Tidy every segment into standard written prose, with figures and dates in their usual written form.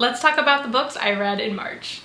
Let's talk about the books I read in March.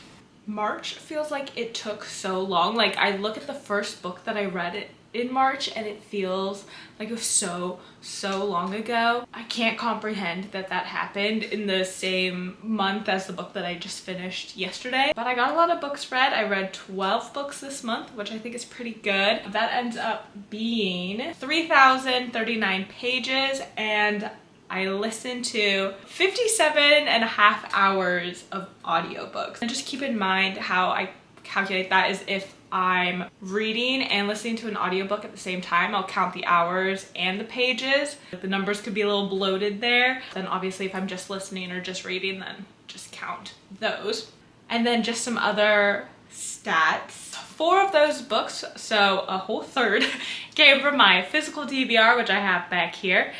March feels like it took so long. Like, I look at the first book that I read in March and it feels like it was so long ago. I can't comprehend that that happened in the same month as the book that I just finished yesterday. But I got a lot of books read. I read 12 books this month, which I think is pretty good. That ends up being 3,039 pages, and I listened to 57.5 hours of audiobooks. And just keep in mind how I calculate that is if I'm reading and listening to an audiobook at the same time, I'll count the hours and the pages. The numbers could be a little bloated there. Then obviously if I'm just listening or just reading, then just count those. And then just some other stats. 4 of those books, so a whole third, came from my physical TBR, which I have back here.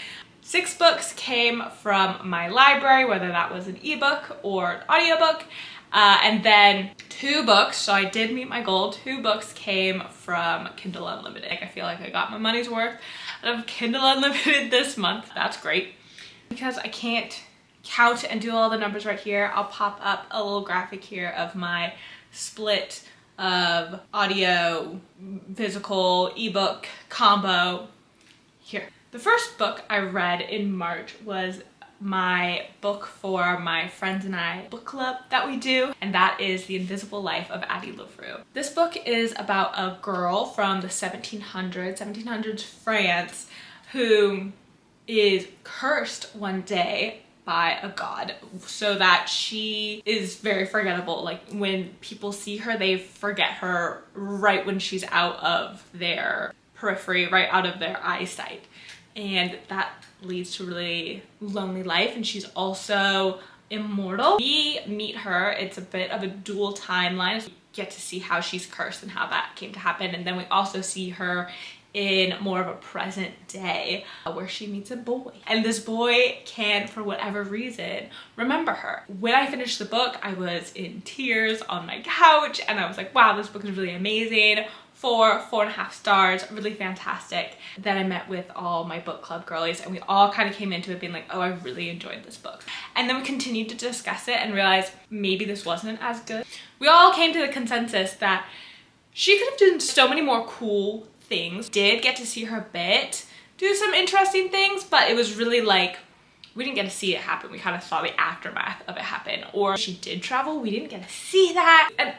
6 books came from my library, whether that was an ebook or an audiobook. And then 2 books, so I did meet my goal, 2 books came from Kindle Unlimited. I feel like I got my money's worth out of Kindle Unlimited this month. That's great. Because I can't count and do all the numbers right here, I'll pop up a little graphic here of my split of audio, physical, ebook combo here. The first book I read in March was my book for my friends and I book club that we do, and that is The Invisible Life of Addie. This book is about a girl from the 1700s France who is cursed one day by a god so that she is very forgettable. Like, when people see her, they forget her right when she's out of their periphery, right out of their eyesight. And that leads to a really lonely life, and she's also immortal. We meet her, it's a bit of a dual timeline. We get to see how she's cursed and how that came to happen, and then we also see her in more of a present day where she meets a boy. And this boy can, for whatever reason, remember her. When I finished the book, I was in tears on my couch, and I was like, wow, this book is really amazing. 4.5 stars, really fantastic. Then I met with all my book club girlies, and we all kind of came into it being like, oh, I really enjoyed this book. And then we continued to discuss it and realized maybe this wasn't as good. We all came to the consensus that she could have done so many more cool things. Did get to see her a bit, do some interesting things, but it was really like, we didn't get to see it happen. We kind of saw the aftermath of it happen. Or she did travel, we didn't get to see that. And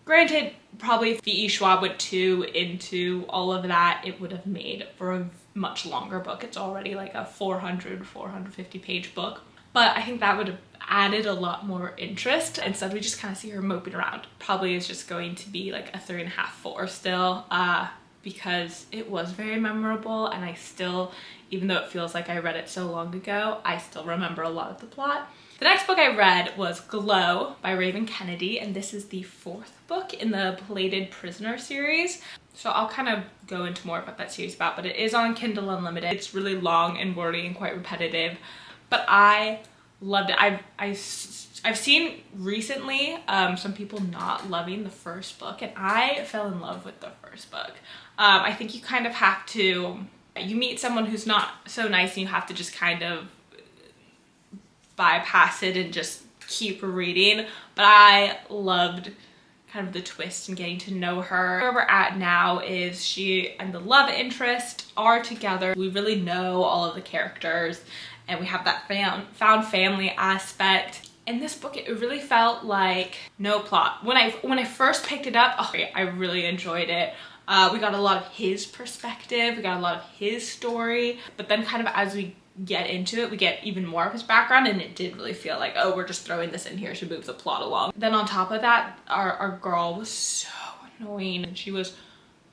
granted, probably if V.E. Schwab went too into all of that, it would have made for a much longer book. It's already like a 450 page book. But I think that would have added a lot more interest. Instead, we just kind of see her moping around. Probably is just going to be like a 3.5, 4 still, because it was very memorable, and I still, even though it feels like I read it so long ago, I still remember a lot of the plot. The next book I read was Glow by Raven Kennedy, and this is the 4th book in the Plated Prisoner series. So I'll kind of go into more of what that series is about, but it is on Kindle Unlimited. It's really long and wordy and quite repetitive, but I loved it. I've seen recently some people not loving the first book, and I fell in love with the first book. I think you kind of have to, you meet someone who's not so nice and you have to just kind of bypass it and just keep reading, but I loved kind of the twist and getting to know her. Where we're at now is she and the love interest are together. We really know all of the characters, and we have that found family aspect. In this book, it really felt like no plot. When I first picked it up, oh, I really enjoyed it. We got a lot of his perspective, we got a lot of his story, but then kind of as we get into it, we get even more of his background, and it did really feel like, oh, we're just throwing this in here to move the plot along. Then on top of that, our girl was so annoying, and she was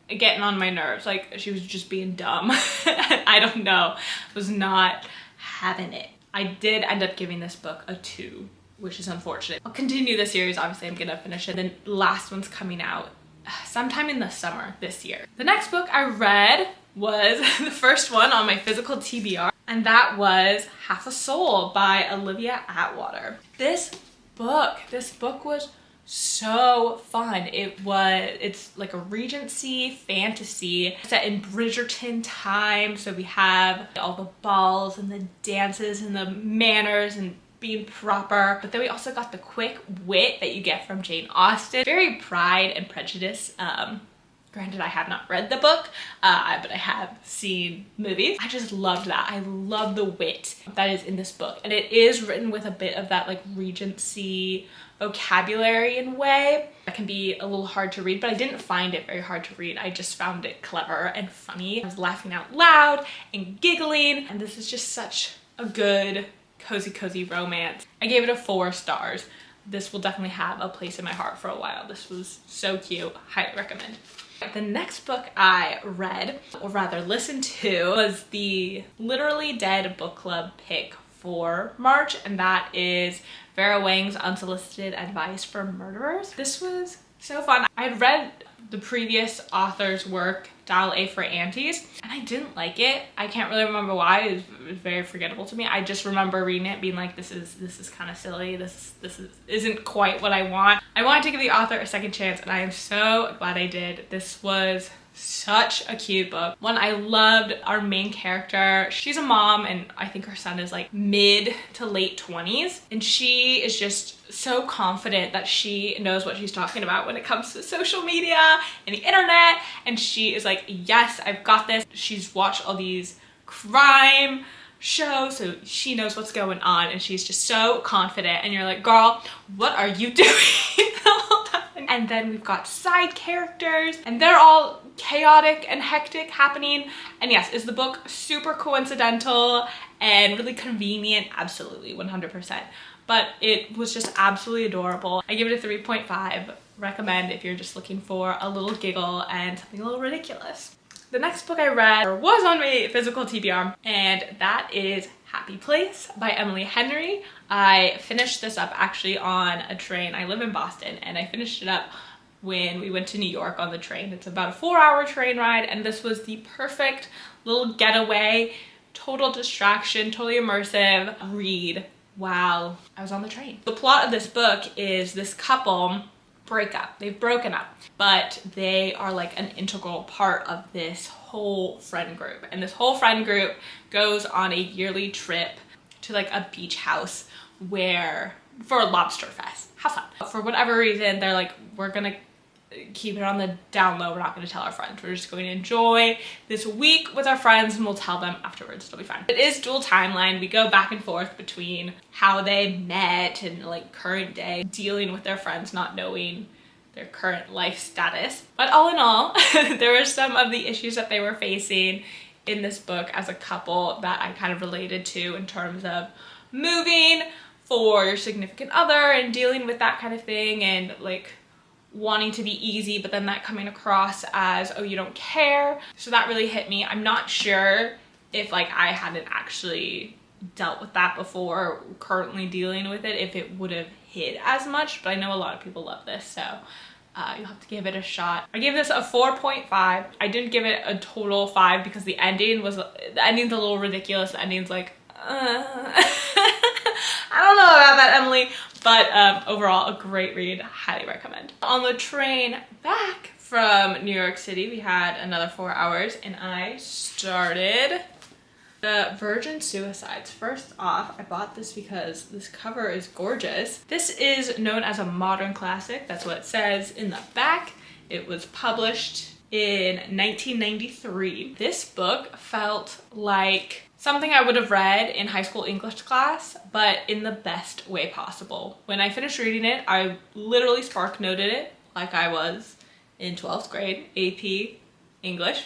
getting on my nerves. Like, she was just being dumb. I don't know, was not having it. I did end up giving this book a 2, which is unfortunate. I'll continue the series, obviously I'm gonna finish it. The last one's coming out sometime in the summer this year. The next book I read was the first one on my physical TBR, and that was Half a Soul by Olivia Atwater. This book was so fun. It's like a Regency fantasy set in Bridgerton time, so we have all the balls and the dances and the manners and being proper, but then we also got the quick wit that you get from Jane Austen. Very Pride and Prejudice. Granted, I have not read the book, but I have seen movies. I just loved that. I love the wit that is in this book. And it is written with a bit of that like Regency vocabulary in way. That can be a little hard to read, but I didn't find it very hard to read. I just found it clever and funny. I was laughing out loud and giggling, and this is just such a good, cozy romance. I gave it a 4 stars. This will definitely have a place in my heart for a while. This was so cute. Highly recommend. The next book I read, or rather listened to, was the Literally Dead book club pick for March, and that is Vera Wang's Unsolicited Advice for Murderers. This was so fun. I had read the previous author's work, Dial A for Aunties, and I didn't like it. I can't really remember why. It was very forgettable to me. I just remember reading it being like, this is kind of silly. This isn't quite what I want. I wanted to give the author a second chance, and I am so glad I did. This was such a cute book. One, I loved our main character. She's a mom, and I think her son is like mid to late 20s, and she is just so confident that she knows what she's talking about when it comes to social media and the internet, and she is like, yes, I've got this. She's watched all these crime shows, so she knows what's going on, and she's just so confident, and you're like, girl, what are you doing the whole time? And then we've got side characters, and they're all chaotic and hectic happening. And yes, is the book super coincidental and really convenient? Absolutely, 100%. But it was just absolutely adorable. I give it a 3.5. Recommend if you're just looking for a little giggle and something a little ridiculous. The next book I read was on my physical TBR, and that is Happy Place by Emily Henry. I finished this up actually on a train. I live in Boston, and I finished it up when we went to New York on the train. It's about a 4-hour train ride, and this was the perfect little getaway, total distraction, totally immersive read while I was on the train. The plot of this book is this couple break up. They've broken up, but they are like an integral part of this whole friend group. And this whole friend group goes on a yearly trip to like a beach house for a lobster fest. Have fun. But for whatever reason, they're like, we're gonna keep it on the down low. We're not gonna tell our friends. We're just going to enjoy this week with our friends, and we'll tell them afterwards. It'll be fine. It is dual timeline. We go back and forth between how they met and like current day, dealing with their friends not knowing their current life status. But all in all, there were some of the issues that they were facing in this book as a couple that I kind of related to, in terms of moving for your significant other and dealing with that kind of thing, and like wanting to be easy, but then that coming across as, oh, you don't care. So that really hit me. I'm not sure if like I hadn't actually dealt with that before, currently dealing with it, if it would have hit as much, but I know a lot of people love this, so you'll have to give it a shot. I gave this a 4.5. I didn't give it a total 5 because the ending's a little ridiculous. The ending's like, I don't know about that, Emily, but overall a great read. Highly recommend. On the train back from New York City, we had another 4 hours, and I started The Virgin Suicides. First off, I bought this because this cover is gorgeous. This is known as a modern classic. That's what it says in the back. It was published in 1993. This book felt like something I would have read in high school English class, but in the best way possible. When I finished reading it, I literally spark noted it like I was in 12th grade AP English.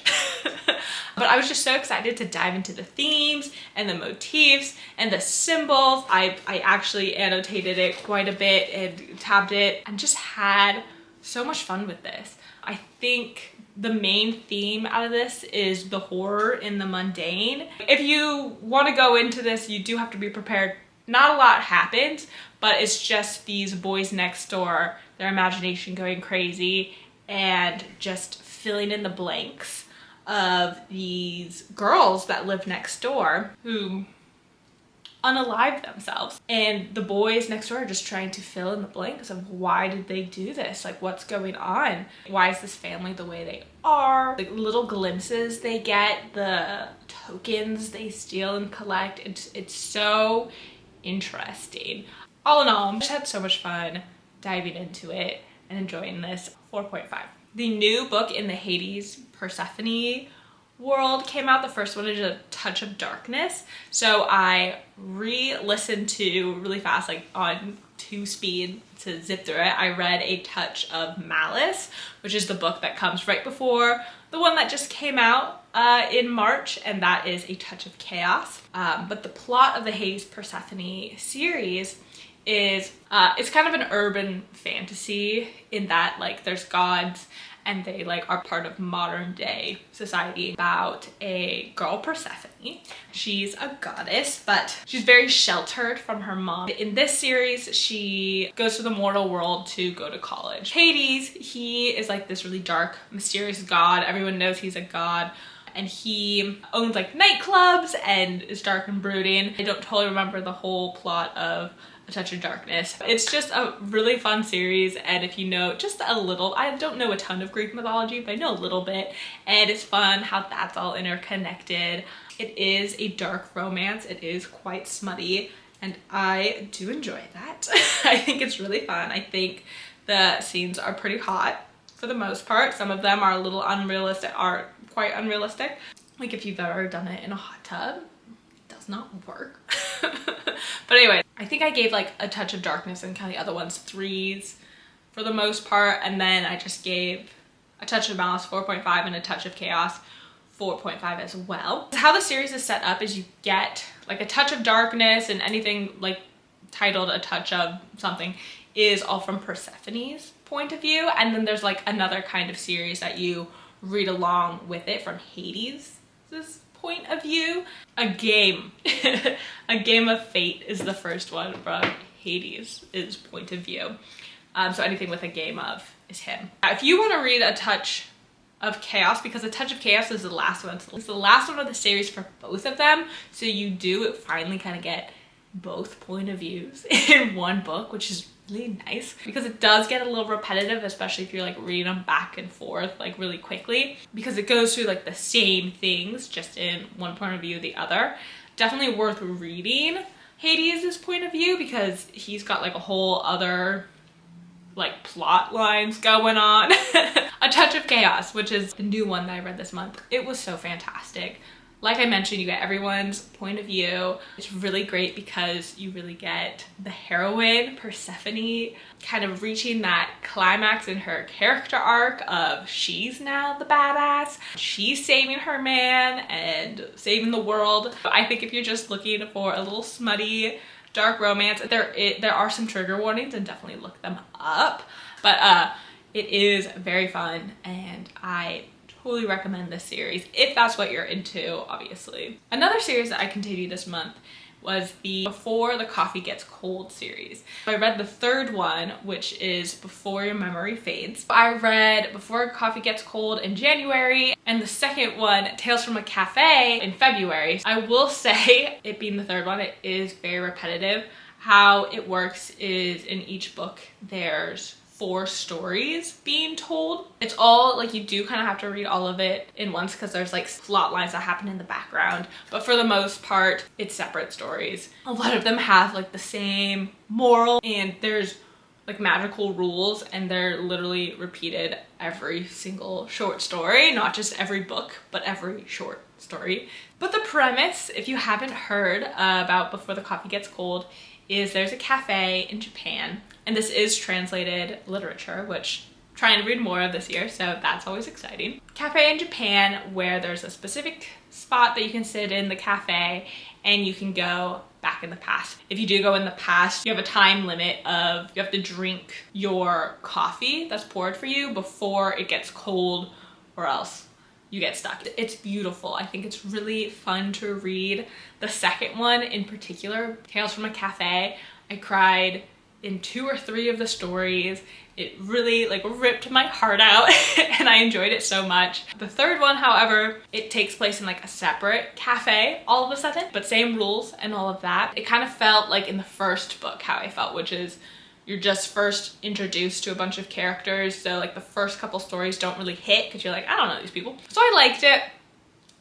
But I was just so excited to dive into the themes and the motifs and the symbols. I actually annotated it quite a bit and tabbed it, and just had so much fun with this. I think the main theme out of this is the horror in the mundane. If you want to go into this, you do have to be prepared. Not a lot happens, but it's just these boys next door, their imagination going crazy, and just filling in the blanks of these girls that live next door who unalive themselves, and the boys next door are just trying to fill in the blanks of why did they do this, like what's going on, why is this family the way they are, like little glimpses they get, the tokens they steal and collect. It's so interesting. All in all, I just had so much fun diving into it and enjoying this. 4.5. The new book in the Hades Persephone world came out. The first one is A Touch of Darkness. So I re-listened to really fast, like on 2 speed to zip through it. I read A Touch of Malice, which is the book that comes right before the one that just came out in March, and that is A Touch of Chaos. But the plot of the Hades Persephone series is it's kind of an urban fantasy in that like there's gods and they like are part of modern day society, about a girl, Persephone. She's a goddess, but she's very sheltered from her mom. In this series, she goes to the mortal world to go to college. Hades, he is like this really dark, mysterious god. Everyone knows he's a god. And he owns like nightclubs and is dark and brooding. I don't totally remember the whole plot of A Touch of Darkness. It's just a really fun series, and if you know just a little, I don't know a ton of Greek mythology, but I know a little bit, and it's fun how that's all interconnected. It is a dark romance. It is quite smutty, and I do enjoy that. I think it's really fun. I think the scenes are pretty hot for the most part. Some of them are a little unrealistic, are quite unrealistic. Like if you've ever done it in a hot tub, it does not work. But anyway, I think I gave like A Touch of Darkness and kind of the other ones 3s for the most part, and then I just gave A Touch of Malice 4.5 and A Touch of Chaos 4.5 as well. How the series is set up is you get like A Touch of Darkness, and anything like titled A Touch of something is all from Persephone's point of view, and then there's like another kind of series that you read along with it from Hades' point of view. A game A Game of Fate is the first one from Hades' point of view. So anything with a game of is him. If you want to read A Touch of Chaos, because A Touch of Chaos is the last one, it's the last one of the series for both of them, so you do finally kind of get both point of views in one book, which is really nice, because it does get a little repetitive, especially if you're like reading them back and forth like really quickly, because it goes through like the same things just in one point of view or the other. Definitely worth reading Hades' point of view, because he's got like a whole other like plot lines going on. A Touch of Chaos, which is the new one that I read this month, it was so fantastic. Like I mentioned, you get everyone's point of view. It's really great because you really get the heroine, Persephone, kind of reaching that climax in her character arc of she's now the badass. She's saving her man and saving the world. I think if you're just looking for a little smutty, dark romance, there are some trigger warnings, and definitely look them up. But it is very fun, and I totally recommend this series if that's what you're into, obviously. Another series that I continued this month was the Before the Coffee Gets Cold series. I read the 3rd one, which is Before Your Memory Fades. I read Before Coffee Gets Cold in January, and the 2nd one, Tales from a Cafe, in February. I will say, it being the 3rd one, it is very repetitive. How it works is in each book there's 4 stories being told. It's all like, you do kind of have to read all of it in once because there's like plot lines that happen in the background, but for the most part it's separate stories. A lot of them have like the same moral, and there's like magical rules, and they're literally repeated every single short story, not just every book but every short story. But the premise, if you haven't heard about Before the Coffee Gets Cold, is there's a cafe in Japan, and this is translated literature, which I'm trying to read more of this year, so that's always exciting. Cafe in Japan where there's a specific spot that you can sit in the cafe and you can go back in the past. If you do go in the past, you have a time limit of you have to drink your coffee that's poured for you before it gets cold, or else you get stuck. It's beautiful. I think it's really fun to read. The 2nd one in particular, Tales from a Cafe, I cried in 2 or 3 of the stories. It really like ripped my heart out and I enjoyed it so much. The 3rd one, however, it takes place in like a separate cafe all of a sudden, but same rules and all of that. It kind of felt like in the 1st book how I felt, which is you're just first introduced to a bunch of characters, so like the first couple stories don't really hit because you're like, I don't know these people. So I liked it.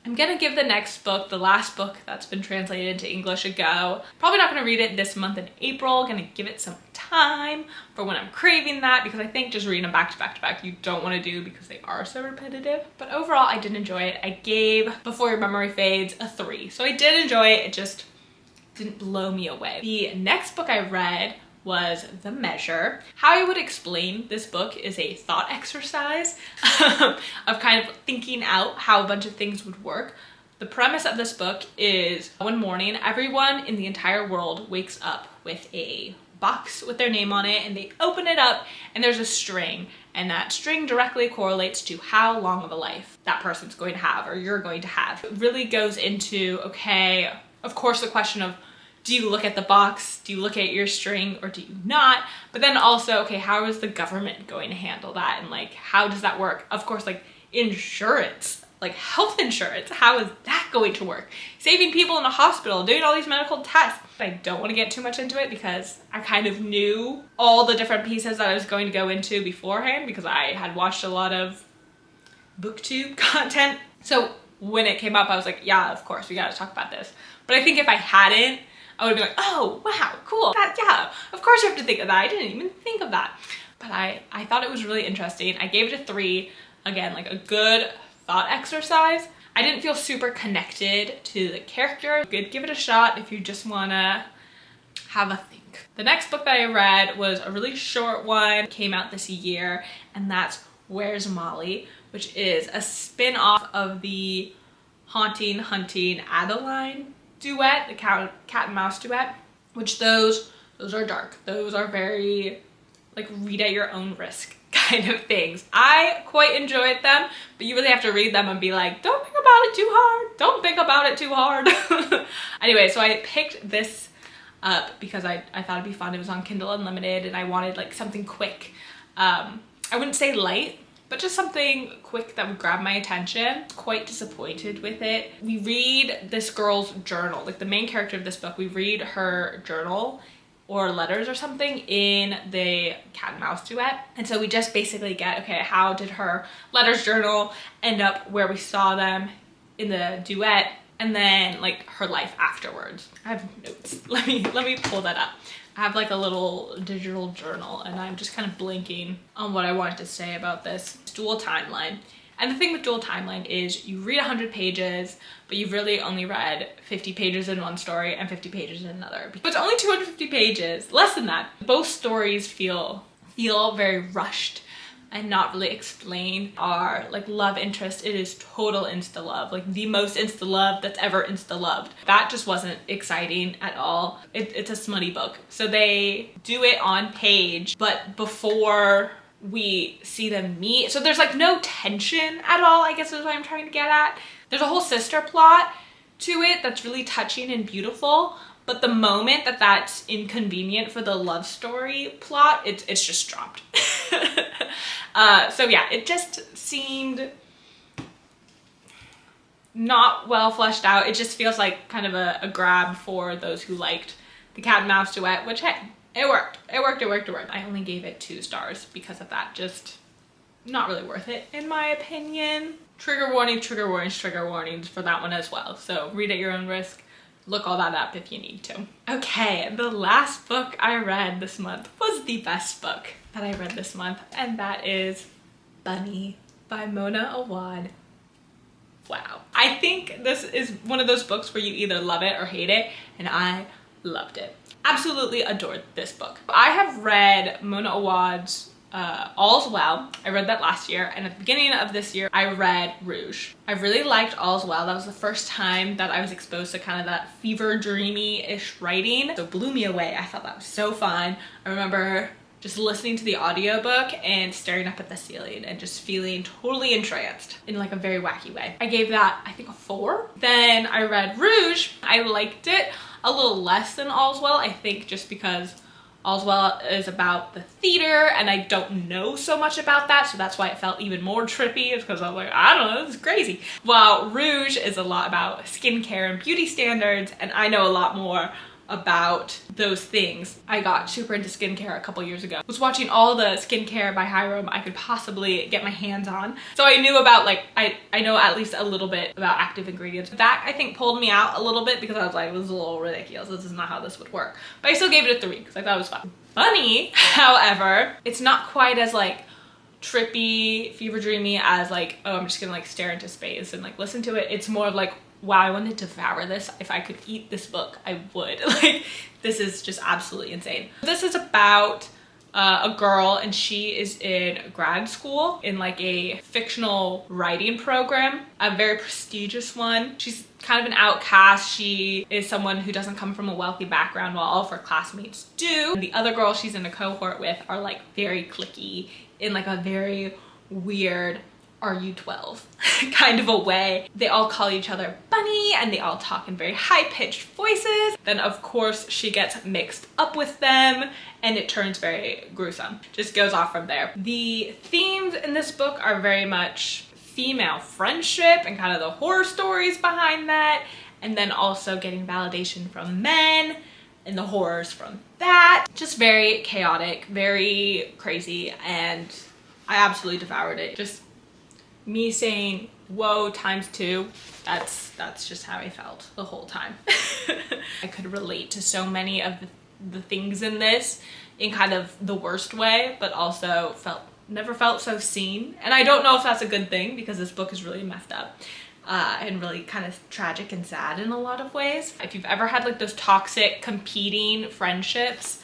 I'm gonna give the next book, the last book that's been translated into English, a go. Probably not gonna read it this month in April. Gonna give it some time for when I'm craving that, because I think just reading them back to back to back you don't want to do because they are so repetitive. But overall, I did enjoy it. I gave Before Your Memory Fades a 3. So I did enjoy it. It just didn't blow me away. The next book I read was The Measure. How I would explain this book is a thought exercise of kind of thinking out how a bunch of things would work. The premise of this book is one morning, everyone in the entire world wakes up with a box with their name on it, and they open it up and there's a string, and that string directly correlates to how long of a life that person's going to have or you're going to have. It really goes into, okay, of course, the question of, do you look at the box? Do you look at your string, or do you not? But then also, okay, how is the government going to handle that? And like, how does that work? Of course, like insurance, like health insurance, how is that going to work? Saving people in a hospital, doing all these medical tests. I don't want to get too much into it because I kind of knew all the different pieces that I was going to go into beforehand, because I had watched a lot of booktube content. So when it came up, I was like, yeah, of course, we got to talk about this. But I think if I hadn't, I would be like, oh, wow, cool. Yeah, of course you have to think of that. I didn't even think of that. But I thought it was really interesting. I gave it a 3. Again, like a good thought exercise. I didn't feel super connected to the character. Good, give it a shot if you just want to have a think. The next book that I read was a really short one. It came out this year, and that's Where's Molly, which is a spin-off of the Haunting Hunting Adeline duet, the cat and mouse duet, which those are dark. Those are very like read at your own risk kind of things. I quite enjoyed them, but you really have to read them and be like, don't think about it too hard. Don't think about it too hard. Anyway, so I picked this up because I thought it'd be fun. It was on Kindle Unlimited and I wanted like something quick. I wouldn't say light, but just something quick that would grab my attention. Quite disappointed with it. We read this girl's journal, like the main character of this book, we read her journal or letters or something in the cat and mouse duet. And so we just basically get, okay, how did her letters journal end up where we saw them in the duet, and then like her life afterwards. I have notes. Let me pull that up. I have like a little digital journal and I'm just kind of blanking on what I wanted to say about this dual timeline. And the thing with dual timeline is you read 100 pages, but you've really only read 50 pages in one story and 50 pages in another. But it's only 250 pages, less than that. Both stories feel very rushed and not really explained. Our like love interest, it is total insta love, like the most insta love that's ever insta loved. That just wasn't exciting at all. It's a smutty book. So they do it on page, but before we see them meet, so there's like no tension at all, I guess is what I'm trying to get at. There's a whole sister plot to it that's really touching and beautiful, but the moment that that's inconvenient for the love story plot, it's just dropped. So yeah, it just seemed not well fleshed out. It just feels like kind of a grab for those who liked the cat and mouse duet, which hey, it worked. I only gave it 2 stars because of that. Just not really worth it in my opinion. Trigger warnings for that one as well. So read at your own risk. Look all that up if you need to. Okay, the last book I read this month was the best book that I read this month, and that is Bunny by Mona Awad. Wow. I think this is one of those books where you either love it or hate it, and I loved it. Absolutely adored this book. I have read Mona Awad's All's Well. I read that last year, and at the beginning of this year I read Rouge. I really liked All's Well. That was the first time that I was exposed to kind of that fever dreamy-ish writing. So it blew me away. I thought that was so fun. I remember just listening to the audiobook and staring up at the ceiling and just feeling totally entranced in like a very wacky way. I gave that, I think, a 4. Then I read Rouge. I liked it a little less than All's Well, I think just because All's Well is about the theater and I don't know so much about that, so that's why it felt even more trippy. It's because I was like, I don't know, this is crazy. While Rouge is a lot about skincare and beauty standards, and I know a lot more about those things. I got super into skincare a couple years ago. Was watching all the skincare by Hiram I could possibly get my hands on. So I knew about like, I know at least a little bit about active ingredients. That I think pulled me out a little bit because I was like, this is a little ridiculous. This is not how this would work. But I still gave it a 3 because I thought it was fun. Funny, however, it's not quite as like trippy, fever dreamy as like, oh, I'm just gonna like stare into space and like listen to it. It's more of like, wow, I wanted to devour this. If I could eat this book, I would. Like, this is just absolutely insane. This is about a girl, and she is in grad school in like a fictional writing program, a very prestigious one. She's kind of an outcast. She is someone who doesn't come from a wealthy background while all of her classmates do. And the other girls she's in a cohort with are like very cliquey in like a very weird, are you 12 kind of a way. They all call each other Bunny and they all talk in very high-pitched voices. Then of course she gets mixed up with them and it turns very gruesome. Just goes off from there. The themes in this book are very much female friendship and kind of the horror stories behind that, and then also getting validation from men and the horrors from that. Just very chaotic, very crazy, and I absolutely devoured it. Just me saying whoa ×2, that's just how I felt the whole time. I could relate to so many of the things in this in kind of the worst way, but also never felt so seen. And I don't know if that's a good thing because this book is really messed up and really kind of tragic and sad in a lot of ways. If you've ever had like those toxic competing friendships,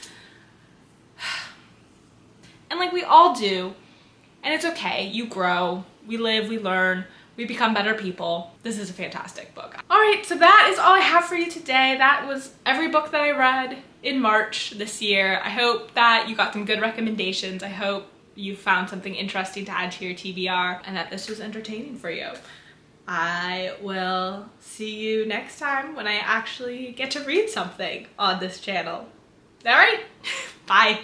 and like we all do, and it's okay, you grow, we live, we learn, we become better people. This is a fantastic book. All right, so that is all I have for you today. That was every book that I read in March this year. I hope that you got some good recommendations. I hope you found something interesting to add to your TBR and that this was entertaining for you. I will see you next time when I actually get to read something on this channel. All right, bye.